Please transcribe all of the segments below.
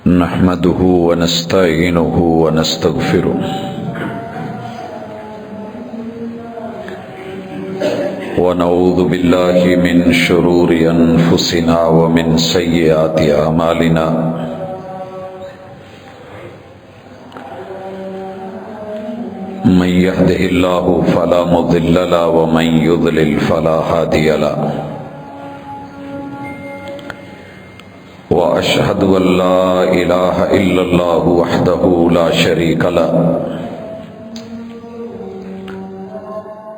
نحمده ونستعينه ونستغفره ونعوذ بالله من شرور أنفسنا ومن سيئات أعمالنا من يهده الله فلا مضل له ومن يضلل فلا هادي له وأشهد أن لا إله إلا الله وحده لا شريك له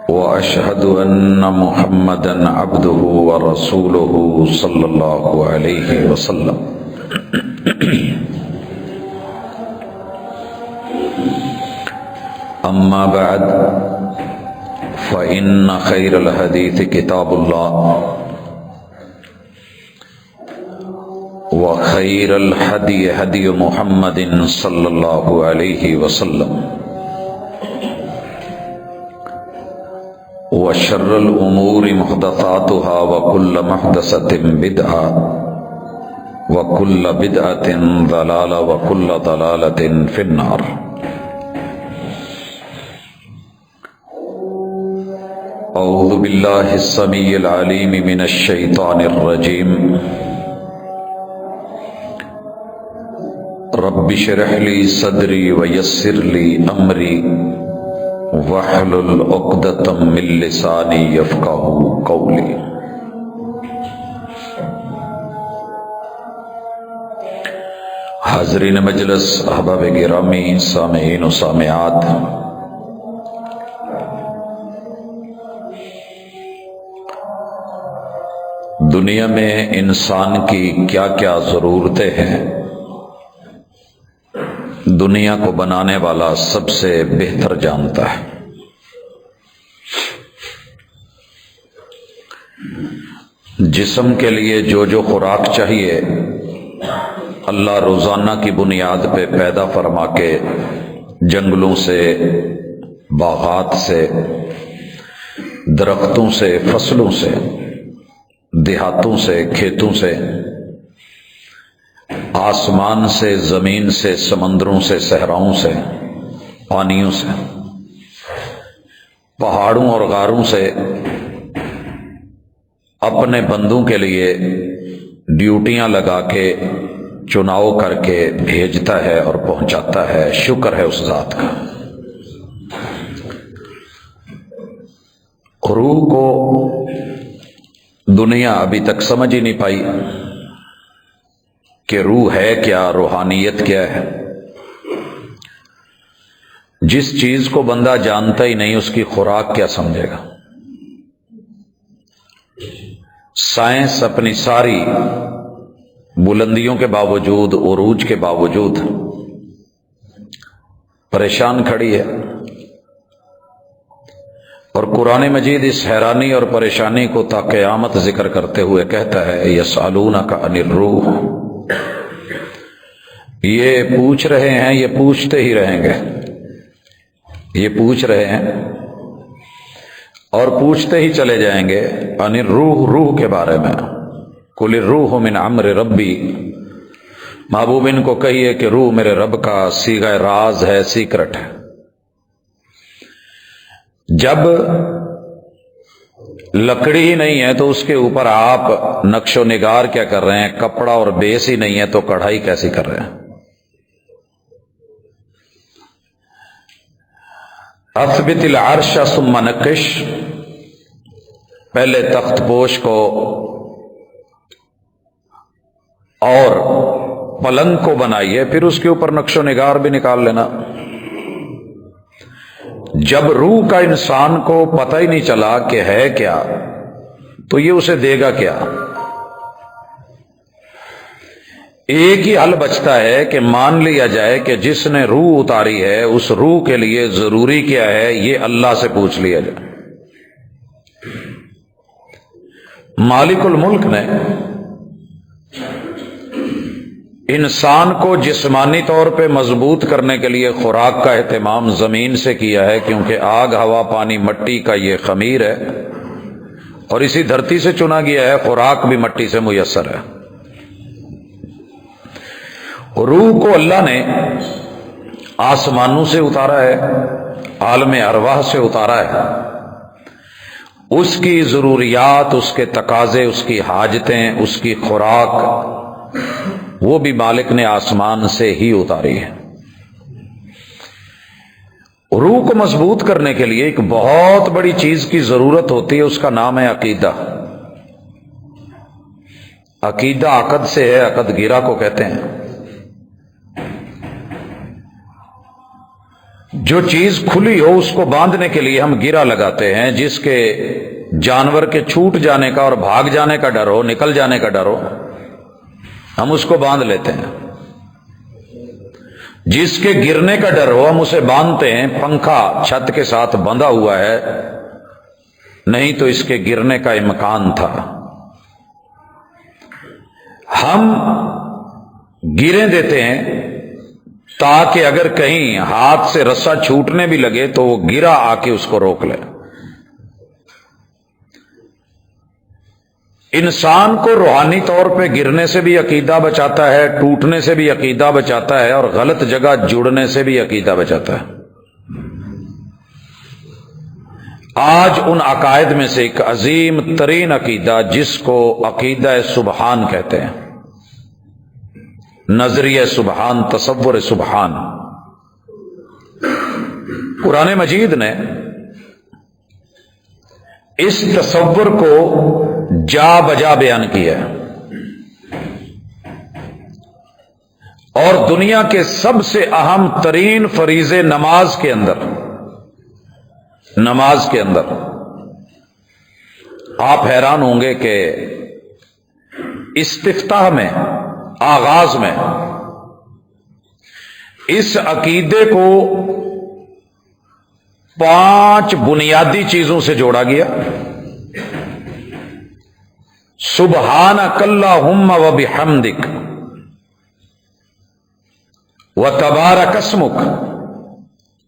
وأشهد أن محمدًا عبده ورسوله صلى الله عليه وسلم أما بعد فإن خير الحديث كتاب الله وخير الهدي هدي محمد صلى الله عليه وسلم وشر الأمور محدثاتها وكل محدثة بدعة وكل بدعة ضلالة وكل ضلالة في النار. أعوذ بالله السميع العليم من الشيطان الرجيم. رب اشرح لي صدري ويسر لي أمري واحلل عقدة من لساني يفقهوا قولي. حاضرین مجلس، احباب گرامی، سامعین و سامعات، دنیا میں انسان کی کیا کیا ضرورتیں ہیں، دنیا کو بنانے والا سب سے بہتر جانتا ہے۔ جسم کے لیے جو خوراک چاہیے اللہ روزانہ کی بنیاد پہ پیدا فرما کے جنگلوں سے، باغات سے، درختوں سے، فصلوں سے، دیہاتوں سے، کھیتوں سے، آسمان سے، زمین سے، سمندروں سے، صحراؤں سے، پانیوں سے، پہاڑوں اور غاروں سے اپنے بندوں کے لیے ڈیوٹیاں لگا کے چناؤ کر کے بھیجتا ہے اور پہنچاتا ہے۔ شکر ہے اس ذات کا۔ روح کو دنیا ابھی تک سمجھ ہی نہیں پائی کہ روح ہے کیا، روحانیت کیا ہے۔ جس چیز کو بندہ جانتا ہی نہیں، اس کی خوراک کیا سمجھے گا۔ سائنس اپنی ساری بلندیوں کے باوجود، عروج کے باوجود پریشان کھڑی ہے، اور قرآن مجید اس حیرانی اور پریشانی کو تا قیامت ذکر کرتے ہوئے کہتا ہے یسألونک عن الروح، یہ پوچھ رہے ہیں، یہ پوچھتے ہی رہیں گے، یہ پوچھ رہے ہیں اور پوچھتے ہی چلے جائیں گے۔ عن الروح، روح کے بارے میں۔ قل الروح من امر ربی، محبوب ان کو کہیے کہ روح میرے رب کا صیغہ راز ہے، سیکرٹ ہے۔ جب لکڑی ہی نہیں ہے تو اس کے اوپر آپ نقش و نگار کیا کر رہے ہیں؟ کپڑا اور بیس ہی نہیں ہے تو کڑھائی کیسی کر رہے ہیں؟ اثبت العرش ثم نقش، پہلے تخت پوش کو اور پلنگ کو بنائیے، پھر اس کے اوپر نقش و نگار بھی نکال لینا۔ جب روح کا انسان کو پتہ ہی نہیں چلا کہ ہے کیا، تو یہ اسے دے گا کیا؟ ایک ہی حل بچتا ہے کہ مان لیا جائے کہ جس نے روح اتاری ہے اس روح کے لیے ضروری کیا ہے، یہ اللہ سے پوچھ لیا جائے۔ مالک الملک نے انسان کو جسمانی طور پہ مضبوط کرنے کے لیے خوراک کا اہتمام زمین سے کیا ہے، کیونکہ آگ، ہوا، پانی، مٹی کا یہ خمیر ہے، اور اسی دھرتی سے چنا گیا ہے، خوراک بھی مٹی سے میسر ہے۔ روح کو اللہ نے آسمانوں سے اتارا ہے، عالم ارواح سے اتارا ہے، اس کی ضروریات، اس کے تقاضے، اس کی حاجتیں، اس کی خوراک وہ بھی مالک نے آسمان سے ہی اتاری ہے۔ روح کو مضبوط کرنے کے لیے ایک بہت بڑی چیز کی ضرورت ہوتی ہے، اس کا نام ہے عقیدہ۔ عقیدہ عقد سے ہے، عقد گرہ کو کہتے ہیں۔ جو چیز کھلی ہو اس کو باندھنے کے لیے ہم گرہ لگاتے ہیں، جس کے جانور کے چھوٹ جانے کا اور بھاگ جانے کا ڈر ہو، نکل جانے کا ڈر ہو، ہم اس کو باندھ لیتے ہیں۔ جس کے گرنے کا ڈر ہو ہم اسے باندھتے ہیں، پنکھا چھت کے ساتھ بندھا ہوا ہے، نہیں تو اس کے گرنے کا امکان تھا۔ ہم گریں دیتے ہیں تاکہ اگر کہیں ہاتھ سے رسا چھوٹنے بھی لگے تو وہ گرا آ کے اس کو روک لے۔ انسان کو روحانی طور پہ گرنے سے بھی عقیدہ بچاتا ہے، ٹوٹنے سے بھی عقیدہ بچاتا ہے، اور غلط جگہ جڑنے سے بھی عقیدہ بچاتا ہے۔ آج ان عقائد میں سے ایک عظیم ترین عقیدہ جس کو عقیدہ سبحان کہتے ہیں، نظریہ سبحان، تصور سبحان۔ قرآن مجید نے اس تصور کو جا بجا بیان کیا ہے، اور دنیا کے سب سے اہم ترین فریضے نماز کے اندر آپ حیران ہوں گے کہ استفتاح میں، آغاز میں اس عقیدے کو 5 بنیادی چیزوں سے جوڑا گیا۔ سبحانک اللہم و بحمدک و تبارک اسمک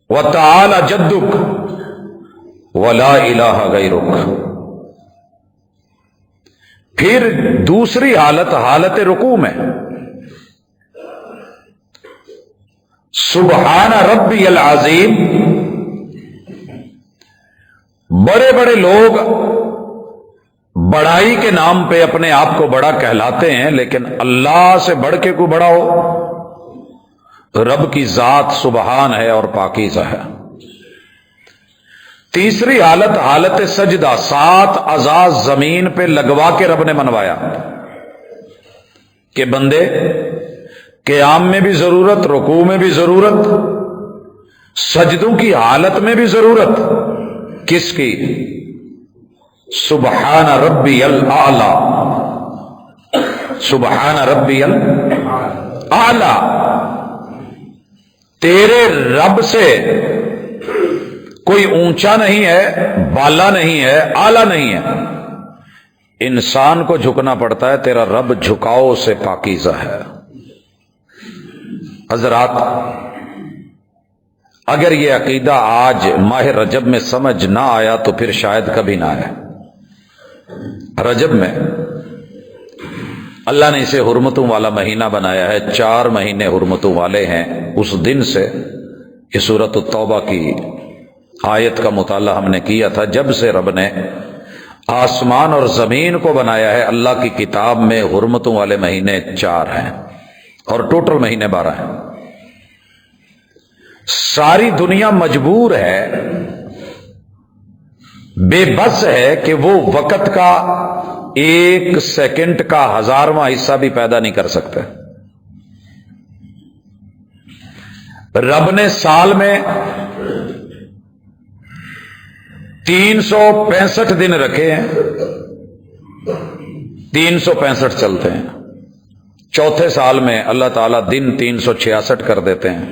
و تعالی جدک و لا الہ غیرک۔ پھر دوسری حالت رکوع میں سبحان ربی العظیم۔ بڑے بڑے لوگ بڑائی کے نام پہ اپنے آپ کو بڑا کہلاتے ہیں، لیکن اللہ سے بڑھ کے کوئی بڑا ہو؟ رب کی ذات سبحان ہے اور پاکیزہ ہے۔ تیسری حالت سجدہ، 7 اعضاء زمین پہ لگوا کے رب نے منوایا کہ بندے قیام میں بھی ضرورت، رکوع میں بھی ضرورت، سجدوں کی حالت میں بھی ضرورت، کس کی؟ سبحان ربی الاعلی، سبحان ربی الاعلی۔ تیرے رب سے کوئی اونچا نہیں ہے، بالا نہیں ہے، اعلی نہیں ہے۔ انسان کو جھکنا پڑتا ہے، تیرا رب جھکاؤ سے پاکیزہ ہے۔ حضرات، اگر یہ عقیدہ آج ماہ رجب میں سمجھ نہ آیا تو پھر شاید کبھی نہ آئے۔ رجب میں اللہ نے اسے حرمتوں والا مہینہ بنایا ہے، 4 مہینے حرمتوں والے ہیں۔ اس دن سے یہ سورۃ التوبہ کی آیت کا مطالعہ ہم نے کیا تھا، جب سے رب نے آسمان اور زمین کو بنایا ہے، اللہ کی کتاب میں حرمتوں والے مہینے 4 ہیں، اور ٹوٹل مہینے 12 ہیں۔ ساری دنیا مجبور ہے، بے بس ہے کہ وہ وقت کا 1 سیکنڈ کا 1000واں حصہ بھی پیدا نہیں کر سکتے۔ رب نے سال میں 365 دن رکھے ہیں، 365 چلتے ہیں۔ چوتھے سال میں اللہ تعالیٰ دن 366 کر دیتے ہیں،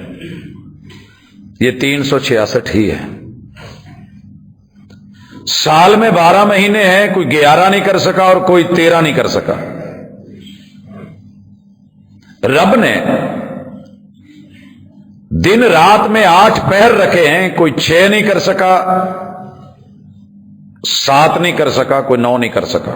یہ 366 ہی ہے۔ سال میں 12 مہینے ہیں، کوئی 11 نہیں کر سکا اور کوئی 13 نہیں کر سکا۔ رب نے دن رات میں 8 پہر رکھے ہیں، کوئی 6 نہیں کر سکا، 7 نہیں کر سکا، کوئی 9 نہیں کر سکا۔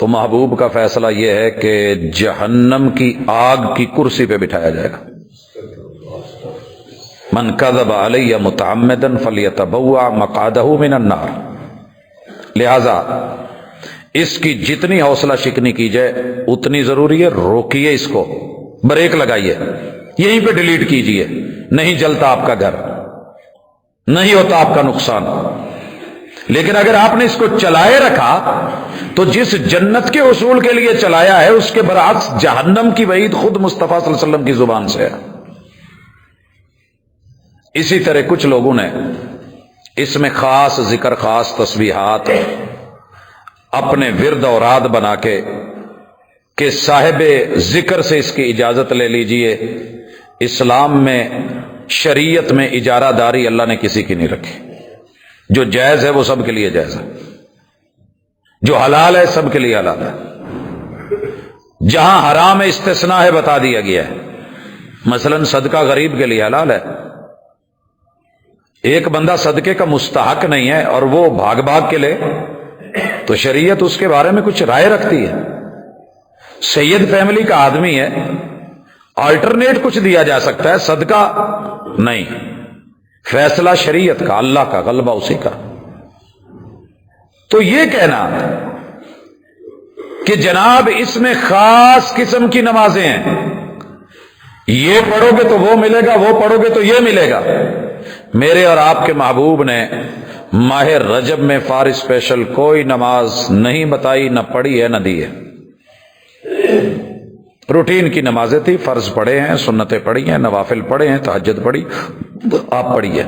تو محبوب کا فیصلہ یہ ہے کہ جہنم کی آگ کی کرسی پہ بٹھایا جائے گا. من کذب علی متعمدا فلیتبوأ مقعدہ من النار. لہذا اس کی جتنی حوصلہ شکنی کی جائے اتنی ضروری ہے. روکیے اس کو، بریک لگائیے، یہیں پہ ڈیلیٹ کیجئے. نہیں جلتا آپ کا گھر، نہیں ہوتا آپ کا نقصان. لیکن اگر آپ نے اس کو چلائے رکھا تو جس جنت کے حصول کے لیے چلایا ہے اس کے برعکس جہنم کی وعید خود مصطفیٰ صلی اللہ علیہ وسلم کی زبان سے ہے. اسی طرح کچھ لوگوں نے اس میں خاص ذکر، خاص تسبیحات اپنے ورد اوراد بنا کے کہ صاحب ذکر سے اس کی اجازت لے لیجئے. اسلام میں، شریعت میں اجارہ داری اللہ نے کسی کی نہیں رکھی. جو جائز ہے وہ سب کے لیے جائز ہے، جو حلال ہے سب کے لیے حلال ہے. جہاں حرام ہے استثناء ہے، بتا دیا گیا ہے. مثلا صدقہ غریب کے لیے حلال ہے. ایک بندہ صدقے کا مستحق نہیں ہے اور وہ بھاگ بھاگ کے لے تو شریعت اس کے بارے میں کچھ رائے رکھتی ہے. سید فیملی کا آدمی ہے، آلٹرنیٹ کچھ دیا جا سکتا ہے، صدقہ نہیں. فیصلہ شریعت کا، اللہ کا، غلبہ اسی کا. تو یہ کہنا کہ جناب اس میں خاص قسم کی نمازیں ہیں، یہ پڑھو گے تو وہ ملے گا، وہ پڑھو گے تو یہ ملے گا. میرے اور آپ کے محبوب نے ماہ رجب میں فار اسپیشل کوئی نماز نہیں بتائی، نہ پڑھی ہے نہ دی ہے. روٹین کی نمازیں تھی، فرض پڑھے ہیں، سنتیں پڑھی ہیں، نوافل پڑھے ہیں، تہجد پڑھی، آپ پڑھیے.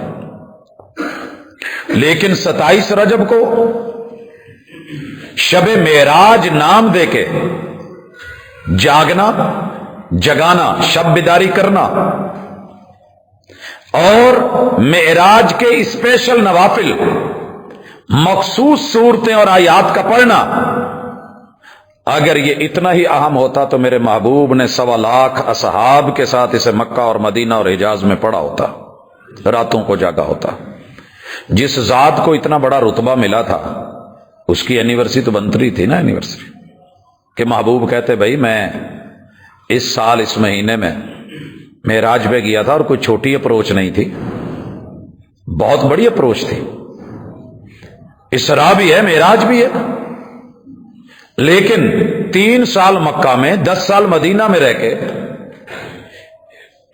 لیکن 27 رجب کو شب معراج نام دے کے جاگنا، جگانا، شب بیداری کرنا اور معراج کے اسپیشل نوافل، مخصوص صورتیں اور آیات کا پڑھنا، اگر یہ اتنا ہی اہم ہوتا تو میرے محبوب نے 1.25 لاکھ اصحاب کے ساتھ اسے مکہ اور مدینہ اور حجاز میں پڑھا ہوتا، راتوں کو جاگا ہوتا. جس ذات کو اتنا بڑا رتبہ ملا تھا اس کی اینیورسری تو بنتی تھی نا، اینیورسری کہ محبوب کہتے بھائی میں اس سال اس مہینے میں معراج پہ گیا تھا اور کوئی چھوٹی اپروچ نہیں تھی، بہت بڑی اپروچ تھی. اسراء بھی ہے، معراج بھی ہے. لیکن 3 سال مکہ میں، 10 سال مدینہ میں رہ کے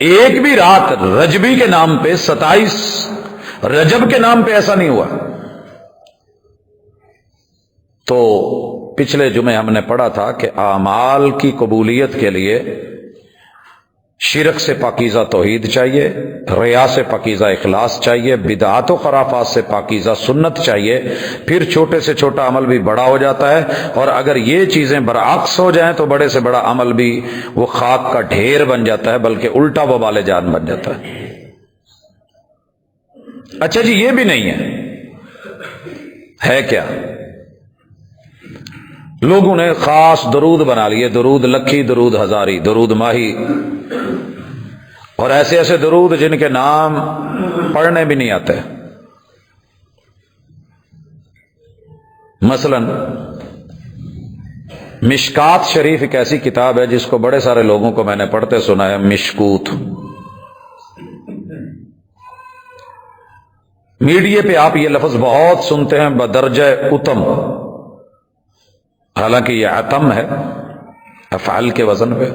ایک بھی رات رجبی کے نام پہ، 27 رجب کے نام پہ ایسا نہیں ہوا. تو پچھلے جمعے ہم نے پڑھا تھا کہ اعمال کی قبولیت کے لیے شرک سے پاکیزہ توحید چاہیے، ریا سے پاکیزہ اخلاص چاہیے، بدعات و خرافات سے پاکیزہ سنت چاہیے. پھر چھوٹے سے چھوٹا عمل بھی بڑا ہو جاتا ہے، اور اگر یہ چیزیں برعکس ہو جائیں تو بڑے سے بڑا عمل بھی وہ خاک کا ڈھیر بن جاتا ہے، بلکہ الٹا وبال جان بن جاتا ہے. اچھا جی یہ بھی نہیں ہے کیا؟ لوگوں نے خاص درود بنا لیے، درود لکھی، درود ہزاری، درود ماہی، اور ایسے ایسے درود جن کے نام پڑھنے بھی نہیں آتے. مثلا مشکات شریف ایک ایسی کتاب ہے جس کو بڑے سارے لوگوں کو میں نے پڑھتے سنا ہے، مشکوت. میڈیا پہ آپ یہ لفظ بہت سنتے ہیں، بدرجہ اتم، حالانکہ یہ اتم ہے، افعال کے وزن پہ.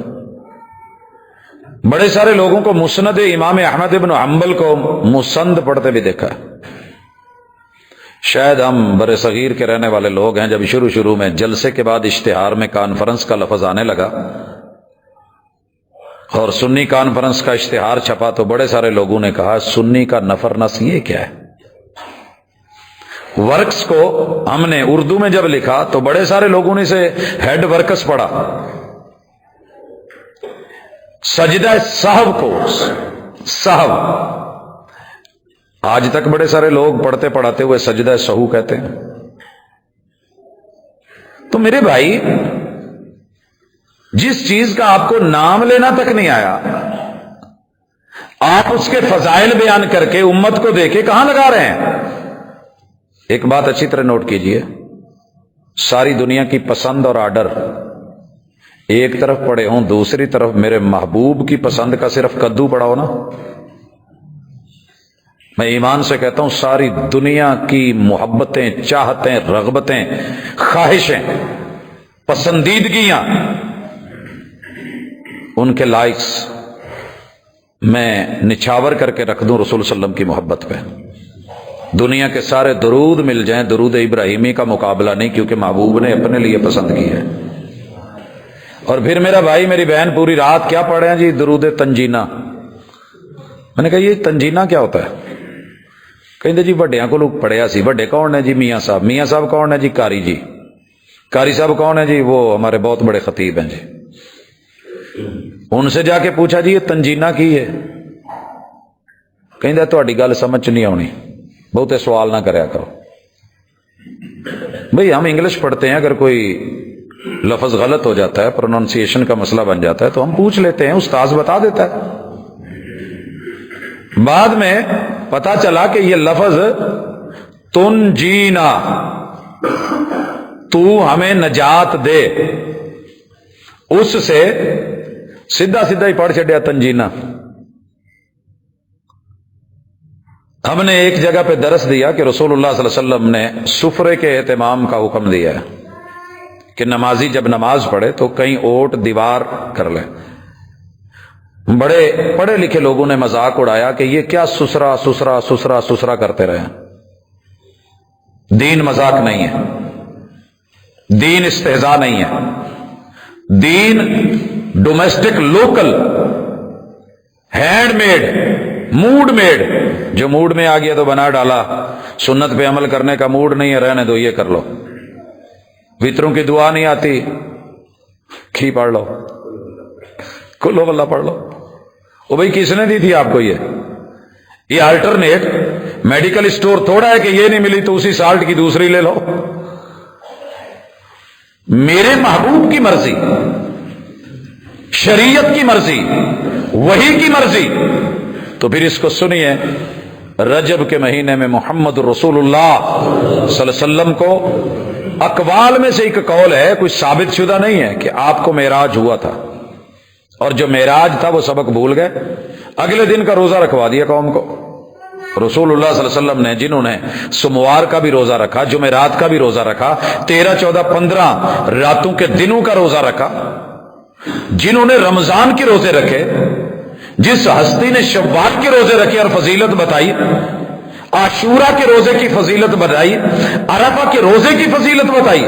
بڑے سارے لوگوں کو مسند امام احمد بن حنبل کو مسند پڑھتے بھی دیکھا ہے. شاید ہم بر صغیر کے رہنے والے لوگ ہیں، جب شروع میں جلسے کے بعد اشتہار میں کانفرنس کا لفظ آنے لگا اور سنی کانفرنس کا اشتہار چھپا تو بڑے سارے لوگوں نے کہا سنی کا نفر نس یہ کیا ہے. ورکس کو ہم نے اردو میں جب لکھا تو بڑے سارے لوگوں نے اسے ہیڈ ورکس پڑھا. سجدہ سہو کو سہو آج تک بڑے سارے لوگ پڑھتے پڑھاتے ہوئے سجدہ سہو کہتے ہیں. تو میرے بھائی جس چیز کا آپ کو نام لینا تک نہیں آیا، آپ اس کے فضائل بیان کر کے امت کو دے کے کہاں لگا رہے ہیں. ایک بات اچھی طرح نوٹ کیجئے، ساری دنیا کی پسند اور آرڈر ایک طرف پڑے ہوں، دوسری طرف میرے محبوب کی پسند کا صرف کدو پڑا ہو نا، میں ایمان سے کہتا ہوں ساری دنیا کی محبتیں، چاہتیں، رغبتیں، خواہشیں، پسندیدگیاں، ان کے لائکس میں نچھاور کر کے رکھ دوں رسول صلی اللہ علیہ وسلم کی محبت پہ، دنیا کے سارے درود مل جائیں، درود ابراہیمی کا مقابلہ نہیں، کیونکہ محبوب نے اپنے لیے پسند کی ہے۔ اور پھر میرا بھائی میری بہن پوری رات کیا پڑھے ہیں جی؟ درود تنجینہ۔ میں نے کہا یہ تنجینہ کیا ہوتا ہے؟ کہتے جی وڈیاں کو لوگ پڑھیا سی۔ وڈے کون ہے جی؟ میاں صاحب۔ میاں صاحب کون ہے جی؟ قاری جی۔ قاری صاحب کون ہے جی؟ وہ ہمارے بہت بڑے خطیب ہیں جی۔ ان سے جا کے پوچھا جی یہ تنجینہ کی ہے؟ کہتے تہاڈی گل سمجھ نہیں آنی، بہتے سوال نہ کریا کرو۔ بھئی ہم انگلش پڑھتے ہیں، اگر کوئی لفظ غلط ہو جاتا ہے، پروننسیشن کا مسئلہ بن جاتا ہے تو ہم پوچھ لیتے ہیں، استاذ بتا دیتا ہے۔ بعد میں پتا چلا کہ یہ لفظ تنجینا، تو ہمیں نجات دے، اس سے سیدھا ہی پڑھ چڑیا تنجینا۔ ہم نے ایک جگہ پہ درس دیا کہ رسول اللہ صلی اللہ علیہ وسلم نے سفرے کے اہتمام کا حکم دیا ہے کہ نمازی جب نماز پڑھے تو کہیں اوٹ دیوار کر لے۔ بڑے پڑھے لکھے لوگوں نے مذاق اڑایا کہ یہ کیا سسرا سسرا سسرا سسرا کرتے رہے۔ دین مذاق نہیں ہے، دین استہزاء نہیں ہے، دین domestic, local, hand made, mood made. جو موڈ میں آ گیا تو بنا ڈالا، سنت پہ عمل کرنے کا موڈ نہیں ہے، رہنے دو، یہ کر لو۔ وتروں کی دعا نہیں آتی، کھی پڑھ لو، کلو واللہ پڑھ لو۔ او بھائی کس نے دی تھی آپ کو یہ الٹرنیٹ میڈیکل اسٹور تھوڑا ہے کہ یہ نہیں ملی تو اسی سالٹ کی دوسری لے لو۔ میرے محبوب کی مرضی، شریعت کی مرضی، وحی کی مرضی۔ تو پھر اس کو سنیے، رجب کے مہینے میں محمد رسول اللہ صلی اللہ علیہ وسلم کو اقوال میں سے ایک قول ہے، کوئی ثابت شدہ نہیں ہے، کہ آپ کو معراج ہوا تھا، اور جو معراج تھا وہ سبق بھول گئے، اگلے دن کا روزہ رکھوا دیا قوم کو۔ رسول اللہ صلی اللہ علیہ وسلم نے، جنہوں نے سموار کا بھی روزہ رکھا، جمعرات کا بھی روزہ رکھا، 13، 14، 15 راتوں کے دنوں کا روزہ رکھا، جنہوں نے رمضان کے روزے رکھے، جس ہستی نے شوال کے روزے رکھے اور فضیلت بتائی، عاشورہ کے روزے کی فضیلت بتائی، عرفہ کے روزے کی فضیلت بتائی،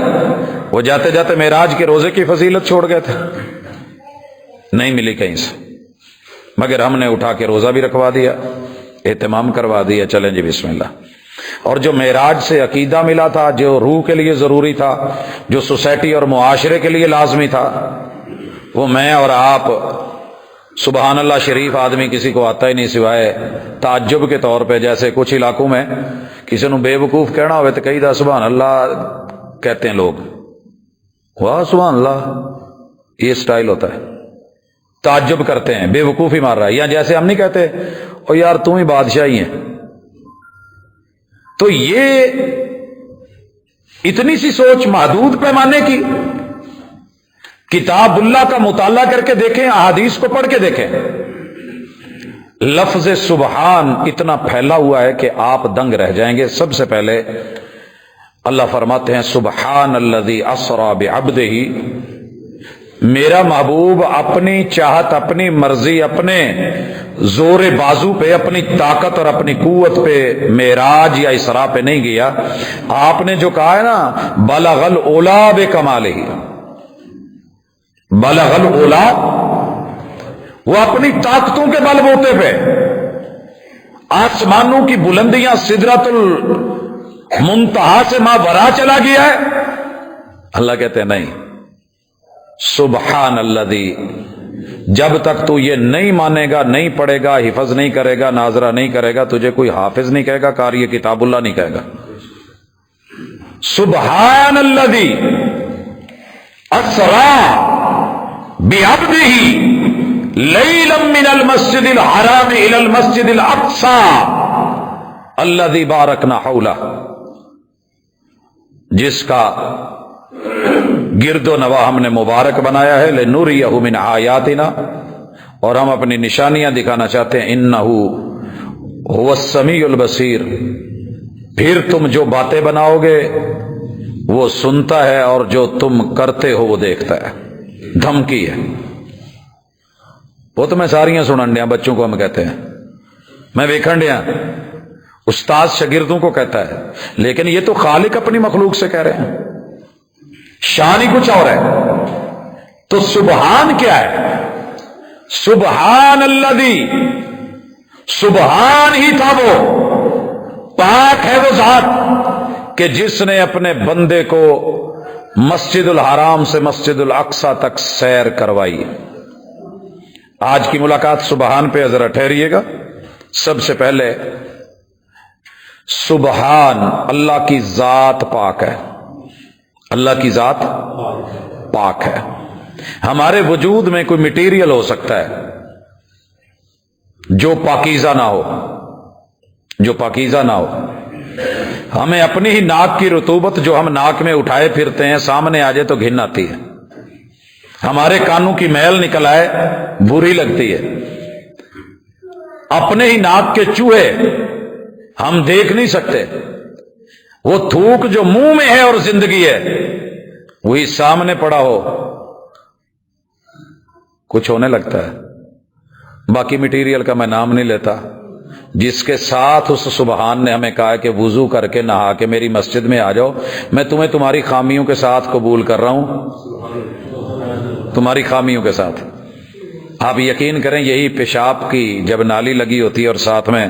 وہ جاتے جاتے معراج کے روزے کی فضیلت چھوڑ گئے تھے، نہیں ملی کہیں سے، مگر ہم نے اٹھا کے روزہ بھی رکھوا دیا، اہتمام کروا دیا، چلیں جی بسم اللہ۔ اور جو معراج سے عقیدہ ملا تھا، جو روح کے لیے ضروری تھا، جو سوسائٹی اور معاشرے کے لیے لازمی تھا، وہ میں اور آپ، سبحان اللہ شریف آدمی کسی کو آتا ہی نہیں سوائے تعجب کے طور پہ، جیسے کچھ علاقوں میں کسی نے بے وقوف کہنا ہوئے تو کہی دا سبحان اللہ کہتے ہیں لوگ، واہ سبحان اللہ، یہ سٹائل ہوتا ہے، تعجب کرتے ہیں، بے وقوفی مار رہا ہے، یا جیسے ہم نہیں کہتے او یار تم ہی بادشاہ ہی ہیں۔ تو یہ اتنی سی سوچ محدود پیمانے کی، کتاب اللہ کا مطالعہ کر کے دیکھیں، احادیث کو پڑھ کے دیکھیں، لفظ سبحان اتنا پھیلا ہوا ہے کہ آپ دنگ رہ جائیں گے۔ سب سے پہلے اللہ فرماتے ہیں سبحان الذی اسری بعبدہ، میرا محبوب اپنی چاہت، اپنی مرضی، اپنے زور بازو پہ، اپنی طاقت اور اپنی قوت پہ معراج یا اسراء پہ نہیں گیا۔ آپ نے جو کہا ہے نا بلغ العلا بکمالہ، بلغ العلا، وہ اپنی طاقتوں کے بل بوتے پہ آسمانوں کی بلندیاں سدرۃ المنتہا سے ماورا چلا گیا ہے۔ اللہ کہتے ہیں نہیں، سبحان الذی، جب تک تو یہ نہیں مانے گا، نہیں پڑھے گا، حفظ نہیں کرے گا، ناظرہ نہیں کرے گا، تجھے کوئی حافظ نہیں کہے گا، قاری کتاب اللہ نہیں کہے گا۔ سبحان الذی اسری بعبدہ لیلا من المسجد الحرام الى المسجد الاقصى الذی بارکنا حولہ، جس کا گرد و نواح ہم نے مبارک بنایا ہے، لنریہ من آیاتنا، اور ہم اپنی نشانیاں دکھانا چاہتے ہیں، انہ هو السمیع البصیر، پھر تم جو باتیں بناؤ گے وہ سنتا ہے اور جو تم کرتے ہو وہ دیکھتا ہے۔ دھمکی ہے، وہ تو میں ساریاں سنن دیا، بچوں کو ہم کہتے ہیں، میں ویکھن دیا، استاد شاگردوں کو کہتا ہے، لیکن یہ تو خالق اپنی مخلوق سے کہہ رہے ہیں، شان ہی کچھ اور ہے۔ تو سبحان کیا ہے؟ سبحان الذی، سبحان ہی تھا وہ، پاک ہے وہ ذات کہ جس نے اپنے بندے کو مسجد الحرام سے مسجد الاقصی تک سیر کروائی۔ آج کی ملاقات سبحان پہ ذرا ٹھہریے گا۔ سب سے پہلے سبحان، اللہ کی ذات پاک ہے، اللہ کی ذات پاک ہے۔ ہمارے وجود میں کوئی مٹیریل ہو سکتا ہے جو پاکیزہ نہ ہو، جو پاکیزہ نہ ہو۔ ہمیں اپنی ہی ناک کی رطوبت جو ہم ناک میں اٹھائے پھرتے ہیں سامنے آ جائے تو گھن آتی ہے، ہمارے کانوں کی میل نکل آئے بری لگتی ہے، اپنے ہی ناک کے چوہے ہم دیکھ نہیں سکتے، وہ تھوک جو منہ میں ہے اور زندگی ہے وہی سامنے پڑا ہو کچھ ہونے لگتا ہے۔ باقی مٹیریل کا میں نام نہیں لیتا، جس کے ساتھ اس سبحان نے ہمیں کہا کہ وضو کر کے نہا کے میری مسجد میں آ جاؤ، میں تمہیں تمہاری خامیوں کے ساتھ قبول کر رہا ہوں، تمہاری خامیوں کے ساتھ۔ آپ یقین کریں یہی پیشاب کی جب نالی لگی ہوتی ہے اور ساتھ میں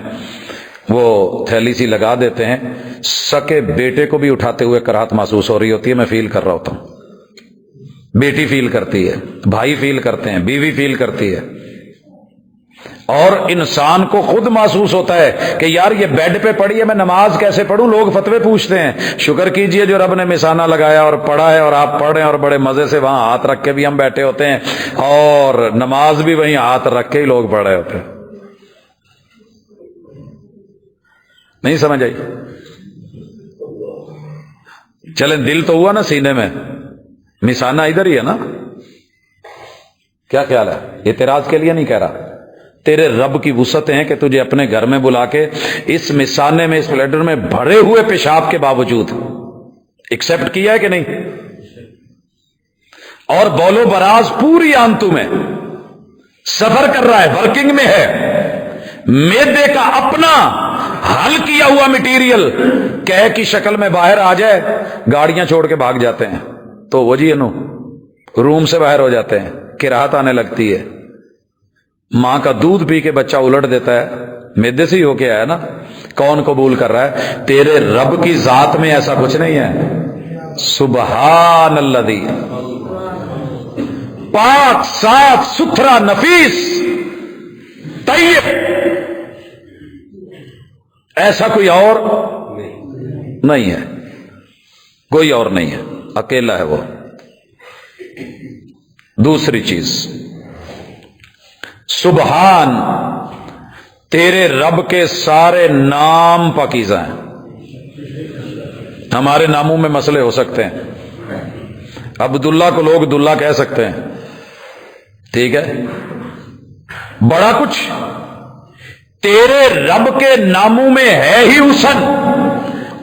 وہ تھیلی سی لگا دیتے ہیں، سکے بیٹے کو بھی اٹھاتے ہوئے کراہت محسوس ہو رہی ہوتی ہے، میں فیل کر رہا ہوتا ہوں، بیٹی فیل کرتی ہے، بھائی فیل کرتے ہیں، بیوی فیل کرتی ہے، اور انسان کو خود محسوس ہوتا ہے کہ یار یہ بیڈ پہ پڑی ہے، میں نماز کیسے پڑھوں؟ لوگ فتوے پوچھتے ہیں، شکر کیجئے جو رب نے مثانہ لگایا اور پڑھا ہے، اور آپ پڑھ رہے ہیں اور بڑے مزے سے وہاں ہاتھ رکھ کے بھی ہم بیٹھے ہوتے ہیں، اور نماز بھی وہیں ہاتھ رکھ کے ہی لوگ پڑھ رہے ہوتے ہیں۔ نہیں سمجھ آئی؟ چلیں دل تو ہوا نا سینے میں، مثانہ ادھر ہی ہے نا، کیا خیال ہے؟ اعتراض کے لیے نہیں کہہ رہا، تیرے رب کی وسعت ہیں کہ تجھے اپنے گھر میں بلا کے اس مثانے میں، اس پلیٹر میں بھرے ہوئے پیشاب کے باوجود ایکسپٹ کیا ہے کہ نہیں؟ اور بول و براز پوری آنتوں میں سفر کر رہا ہے، ورکنگ میں ہے، معدے کا اپنا حل کیا ہوا مٹیریل کہہ کی شکل میں باہر آ جائے، گاڑیاں چھوڑ کے بھاگ جاتے ہیں، تو وہ جی انو روم سے باہر ہو جاتے ہیں، کراہت آنے لگتی ہے۔ ماں کا دودھ پی کے بچہ الٹ دیتا ہے، معدے سے ہی ہو کے آیا نا، کون قبول کر رہا ہے؟ تیرے رب کی ذات میں ایسا کچھ نہیں ہے۔ سبحان الذی، پاک، صاف ستھرا، نفیس، طیب، ایسا کوئی اور نہیں ہے، کوئی اور نہیں ہے، اکیلا ہے وہ۔ دوسری چیز، سبحان، تیرے رب کے سارے نام پاکیزہ ہیں۔ ہمارے ناموں میں مسئلے ہو سکتے ہیں، عبداللہ کو لوگ دلہ کہہ سکتے ہیں، ٹھیک ہے، بڑا کچھ، تیرے رب کے ناموں میں ہے ہی حسن،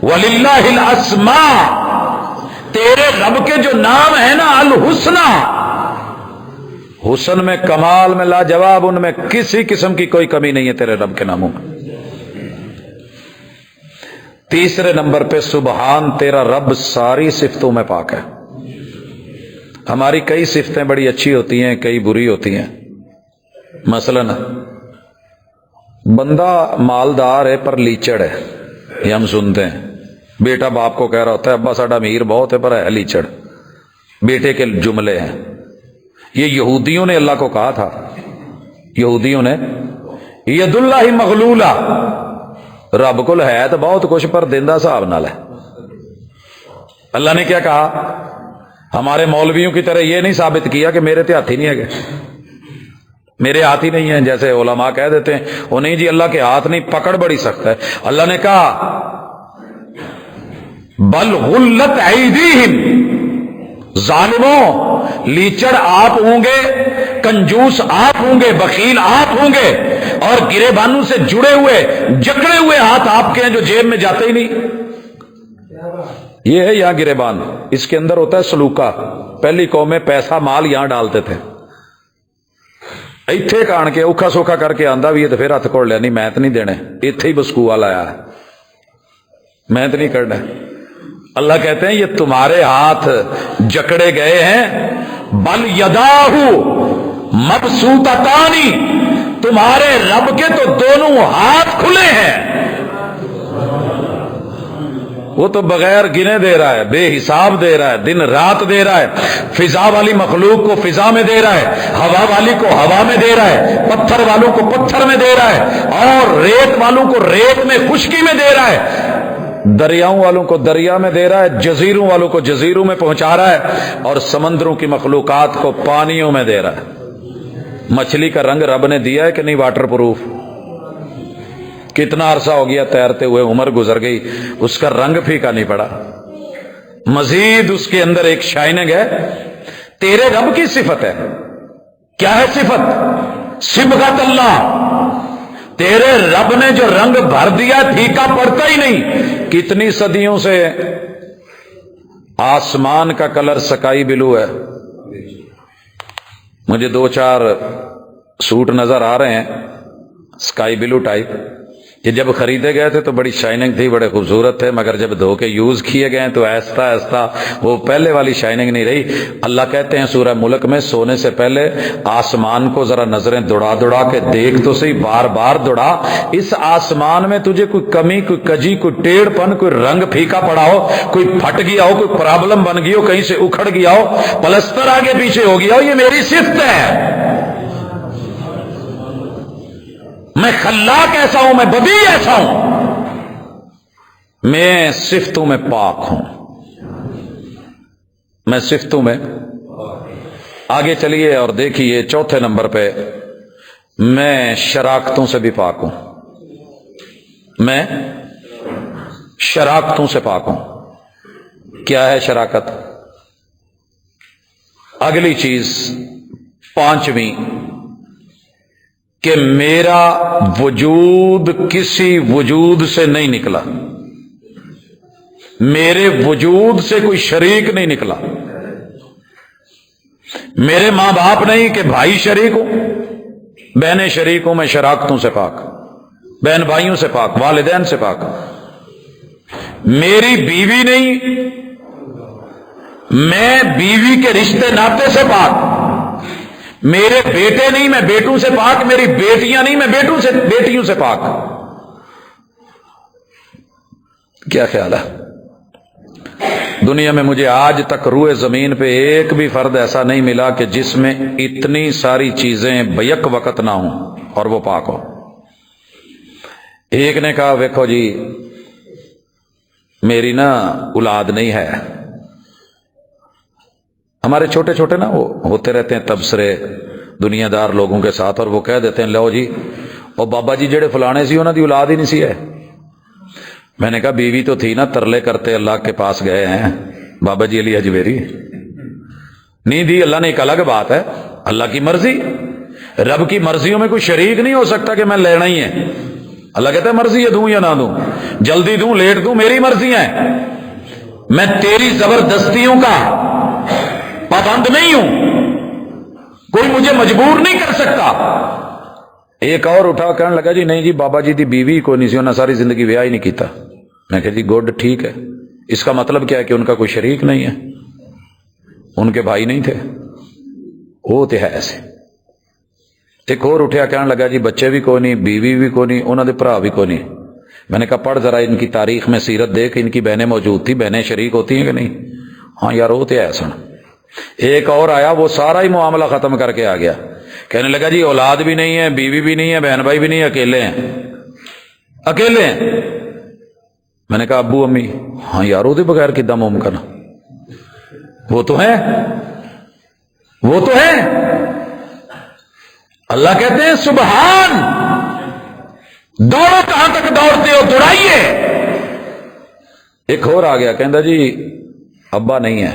وَلِلَّهِ الْأَسْمَاءُ، تیرے رب کے جو نام ہیں نا الحسنى، حسن میں، کمال میں، لاجواب، ان میں کسی قسم کی کوئی کمی نہیں ہے تیرے رب کے ناموں میں۔ تیسرے نمبر پہ سبحان، تیرا رب ساری صفتوں میں پاک ہے۔ ہماری کئی صفتیں بڑی اچھی ہوتی ہیں، کئی بری ہوتی ہیں۔ مثلا بندہ مالدار ہے پر لیچڑ ہے، یہ ہم سنتے ہیں، بیٹا باپ کو کہہ رہا ہوتا ہے ابا ساڈا امیر بہت ہے پر ہے لیچڑ، بیٹے کے جملے ہیں۔ یہ یہودیوں نے اللہ کو کہا تھا، یہودیوں نے ید اللہ مغلولہ، رب کو ہے تو بہت کچھ پر دیندہ صاحب نال ہے۔ اللہ نے کیا کہا؟ ہمارے مولویوں کی طرح یہ نہیں ثابت کیا کہ میرے تے ہاتھ ہی نہیں ہے، میرے ہاتھ ہی نہیں ہے، جیسے علماء کہہ دیتے ہیں وہ نہیں جی اللہ کے ہاتھ نہیں، پکڑ بڑی سخت ہے۔ اللہ نے کہا بل غلت ایدیہم، ظالموں، لیچڑ آپ ہوں گے، کنجوس آپ ہوں گے، بخیل آپ ہوں گے، اور گرے بانوں سے جڑے ہوئے جکڑے ہوئے ہاتھ آپ کے ہیں جو جیب میں جاتے ہی نہیں۔ یہ ہے یہاں گرے بان، اس کے اندر ہوتا ہے سلوکا۔ پہلی قومیں پیسہ مال یہاں ڈالتے تھے، ایتھے کان کے اوکھا سوکھا کر کے آندا بھی ہے تو پھر ہاتھ کوڑ لیا، نہیں میں تو نہیں دینے، ایتھے ہی بسکوا لایا ہے، میں تو نہیں کرنا۔ اللہ کہتے ہیں یہ تمہارے ہاتھ جکڑے گئے ہیں، بل یداہ مبسوطتان، تمہارے رب کے تو دونوں ہاتھ کھلے ہیں، وہ تو بغیر گنے دے رہا ہے، بے حساب دے رہا ہے، دن رات دے رہا ہے، فضا والی مخلوق کو فضا میں دے رہا ہے، ہوا والی کو ہوا میں دے رہا ہے، پتھر والوں کو پتھر میں دے رہا ہے، اور ریت والوں کو ریت میں خشکی میں دے رہا ہے، دریاؤں والوں کو دریا میں دے رہا ہے، جزیروں والوں کو جزیروں میں پہنچا رہا ہے، اور سمندروں کی مخلوقات کو پانیوں میں دے رہا ہے۔ مچھلی کا رنگ رب نے دیا ہے کہ نہیں واٹر پروف؟ کتنا عرصہ ہو گیا تیرتے ہوئے، عمر گزر گئی، اس کا رنگ پھیکا نہیں پڑا، مزید اس کے اندر ایک شائننگ ہے۔ تیرے رب کی صفت ہے، کیا ہے صفت؟ صبغت اللہ، تیرے رب نے جو رنگ بھر دیا پھیکا پڑتا ہی نہیں۔ کتنی صدیوں سے آسمان کا کلر سکائی بلو ہے، مجھے 2-4 سوٹ نظر آ رہے ہیں سکائی بلو ٹائپ، یہ جب خریدے گئے تھے تو بڑی شائننگ تھی، بڑے خوبصورت تھے، مگر جب دھو کے یوز کیے گئے تو ایسا ایسا وہ پہلے والی شائننگ نہیں رہی۔ اللہ کہتے ہیں سورہ ملک میں، سونے سے پہلے آسمان کو ذرا نظریں دوڑا دوڑا کے دیکھ تو صحیح، بار بار دوڑا، اس آسمان میں تجھے کوئی کمی، کوئی کجی، کوئی ٹیڑھ پن، کوئی رنگ پھیکا پڑا ہو، کوئی پھٹ گیا ہو، کوئی پرابلم بن گئی ہو، کہیں سے اکھڑ گیا ہو، پلستر آگے پیچھے ہو گیا ہو، یہ میری صفت ہے۔ میں خلاق ایسا ہوں، میں بدیع ایسا ہوں، میں صفتوں میں پاک ہوں، میں صفتوں میں۔ آگے چلیے اور دیکھیے چوتھے نمبر پہ، میں شراکتوں سے بھی پاک ہوں، میں شراکتوں سے پاک ہوں۔ کیا ہے شراکت؟ اگلی چیز 5ویں، کہ میرا وجود کسی وجود سے نہیں نکلا، میرے وجود سے کوئی شریک نہیں نکلا، میرے ماں باپ نہیں کہ بھائی شریک ہوں، بہنیں شریک ہوں، میں شراکتوں سے پاک، بہن بھائیوں سے پاک، والدین سے پاک، میری بیوی نہیں، میں بیوی کے رشتے ناطے سے پاک، میرے بیٹے نہیں، میں بیٹوں سے پاک، میری بیٹیاں نہیں، میں بیٹیوں سے پاک۔ کیا خیال ہے؟ دنیا میں مجھے آج تک روئے زمین پہ ایک بھی فرد ایسا نہیں ملا کہ جس میں اتنی ساری چیزیں بیک وقت نہ ہوں اور وہ پاک ہو۔ ایک نے کہا ویکھو جی میری نا اولاد نہیں ہے، ہمارے چھوٹے چھوٹے نا وہ ہوتے رہتے ہیں تبصرے دنیا دار لوگوں کے ساتھ، اور وہ کہہ دیتے ہیں لو جی اور بابا جی جڑے فلانے سی انہاں دی اولاد ہی نہیں سی ہے۔ میں نے کہا بیوی تو تھی نا، ترلے کرتے اللہ کے پاس گئے ہیں، بابا جی علی اجمیری نہیں دی، اللہ نے ایک الگ بات ہے، اللہ کی مرضی، رب کی مرضیوں میں کوئی شریک نہیں ہو سکتا کہ میں لینا ہی ہے۔ اللہ کہتا ہے مرضی ہے دوں یا نہ دوں، جلدی دوں لیٹ دوں، میری مرضیاں ہیں، میں تیری زبردستیوں کا پابند نہیں ہوں، کوئی مجھے مجبور نہیں کر سکتا۔ ایک اور اٹھا کہنے لگا جی نہیں جی بابا جی دی بیوی کوئی نہیں سی، انہاں ساری زندگی بیاہ ہی نہیں کیتا۔ میں کہا جی گڈ ٹھیک ہے، اس کا مطلب کیا ہے کہ ان کا کوئی شریک نہیں ہے، ان کے بھائی نہیں تھے، وہ تو ہے ایسے۔ ایک اور اٹھیا کہنے لگا جی بچے بھی کوئی نہیں، بیوی بھی کوئی نہیں، انہاں دے بھرا بھی کوئی نہیں۔ میں نے کہا پڑھ ذرا ان کی تاریخ میں سیرت دیکھ، ان کی بہنیں موجود تھی، بہنیں شریک ہوتی ہیں کہ نہیں؟ ہاں یار وہ تو ہے سن۔ ایک اور آیا، وہ سارا ہی معاملہ ختم کر کے آ گیا، کہنے لگا جی اولاد بھی نہیں ہے، بیوی بھی نہیں ہے، بہن بھائی بھی نہیں، اکیلے ہیں، اکیلے ہیں۔ میں نے کہا ابو امی؟ ہاں یار وہ بغیر کداں ممکن، وہ تو ہیں، وہ تو ہیں۔ اللہ کہتے ہیں سبحان، دوڑو کہاں تک دوڑتے ہو، دوڑائیے۔ ایک اور آ گیا کہندا جی ابا نہیں ہے،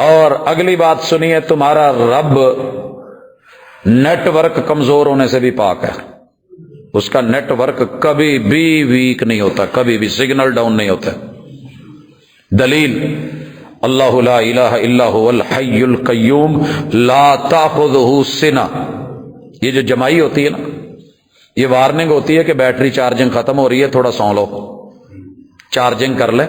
اور اگلی بات سنیے، تمہارا رب نیٹ ورک کمزور ہونے سے بھی پاک ہے، اس کا نیٹ ورک کبھی بھی ویک نہیں ہوتا، کبھی بھی سگنل ڈاؤن نہیں ہوتا۔ دلیل اللہ لا الہ الا هو الحی القیوم لا تاخذہ سنہ، یہ جو جمائی ہوتی ہے نا، یہ وارننگ ہوتی ہے کہ بیٹری چارجنگ ختم ہو رہی ہے، تھوڑا سو لو، چارجنگ کر لے۔